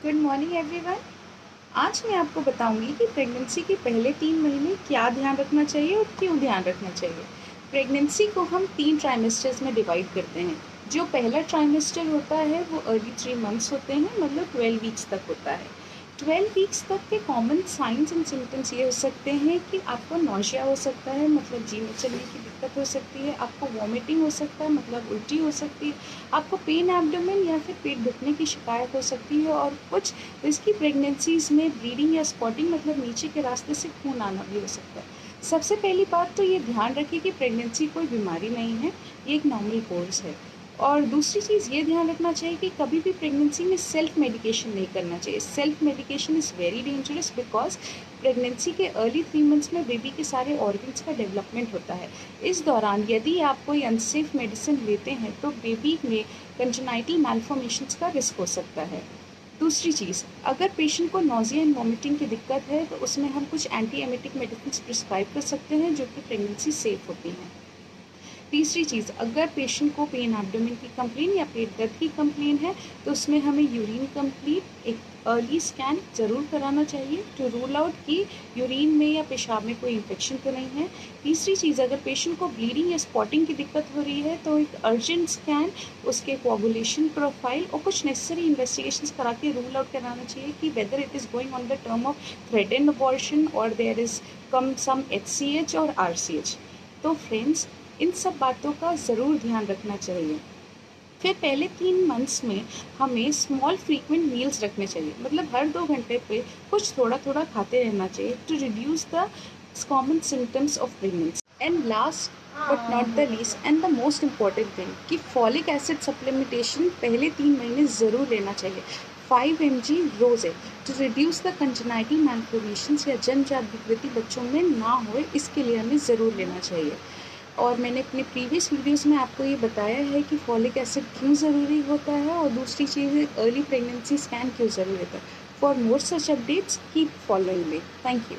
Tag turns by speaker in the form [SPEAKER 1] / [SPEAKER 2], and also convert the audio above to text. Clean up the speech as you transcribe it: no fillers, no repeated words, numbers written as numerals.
[SPEAKER 1] Good morning everyone. आज मैं आपको बताऊंगी कि प्रेगनेंसी के पहले 3 महीने क्या ध्यान रखना चाहिए और क्यों ध्यान रखना चाहिए। प्रेगनेंसी को हम 3 ट्राइमेस्टर्स में डिवाइड करते हैं। जो पहला ट्राइमेस्टर होता है वो अर्ली 3 मंथ्स होते हैं, मतलब 12 वीक्स तक होता है। 12 वीक्स तक के कॉमन साइंस एंड सिम्टम्स ये हो सकते हैं कि आपको नौशिया हो सकता है, मतलब जीने चलने की दिक्कत हो सकती है, आपको वॉमिटिंग हो सकता है, मतलब उल्टी हो सकती है, आपको पेन एब्डोमेन या फिर पेट दुखने की शिकायत हो सकती है, और कुछ रिस्की प्रेगनेंसीज में ब्लीडिंग या स्पॉटिंग, मतलब नीचे के रास्ते से खून आना भी हो सकता है। सबसे पहली बात तो ये ध्यान रखिए कि प्रेगनेंसी कोई बीमारी नहीं है, ये एक नॉर्मल कोर्स है। और दूसरी चीज़ ये ध्यान रखना चाहिए कि कभी भी प्रेगनेंसी में सेल्फ मेडिकेशन नहीं करना चाहिए। Self medication is very dangerous because pregnancy के अर्ली 3 मंथ्स में बेबी के सारे ऑर्गन्स का डेवलपमेंट होता है। इस दौरान यदि आप कोई अनसेफ मेडिसिन लेते हैं तो बेबी में कंजेनाइटल मैल्फॉर्मेशंस का रिस्क हो सकता है। दूसरी चीज़, अगर पेशेंट को नोज़िया एंड वॉमिटिंग की दिक्कत है तो उसमें हम कुछ एंटी एमेटिक मेडिसिन प्रिस्क्राइब कर सकते हैं जो कि प्रेगनेंसी सेफ होती हैं। तीसरी चीज़, अगर पेशेंट को पेन एब्डोमेन की कंप्लेन या पेट दर्द की कंप्लेन है तो उसमें हमें यूरिन कंप्लीट एक अर्ली स्कैन ज़रूर कराना चाहिए टू रूल आउट कि यूरिन में या पेशाब में कोई इन्फेक्शन तो नहीं है। तीसरी चीज़, अगर पेशेंट को ब्लीडिंग या स्पॉटिंग की दिक्कत हो रही है तो एक अर्जेंट स्कैन, उसके कोआगुलेशन प्रोफाइल और कुछ नेसेसरी इन्वेस्टिगेशंस करा के रूल आउट कराना चाहिए कि whether it is going on the term of threatened abortion और there is come some HCH और RCH। तो फ्रेंड्स, इन सब बातों का ज़रूर ध्यान रखना चाहिए। फिर पहले 3 मंथ्स में हमें स्मॉल फ्रीक्वेंट मील्स रखने चाहिए, मतलब हर 2 घंटे पे कुछ थोड़ा थोड़ा खाते रहना चाहिए to reduce the common symptoms of pregnancy. And last but not the least and the most important thing कि फॉलिक एसिड सप्लीमेंटेशन पहले 3 महीने ज़रूर लेना चाहिए, 5 mg रोज़ है, टू रिड्यूस द कंजेनाइटल मैल्फॉर्मेशंस या जन्मजात विकृति बच्चों में ना हो, इसके लिए हमें ज़रूर लेना चाहिए। और मैंने अपने प्रीवियस वीडियोस में आपको ये बताया है कि फॉलिक एसिड क्यों ज़रूरी होता है, और दूसरी चीज़ है अर्ली प्रेगनेंसी स्कैन क्यों ज़रूरी होता है। For more such updates keep following me. Thank you.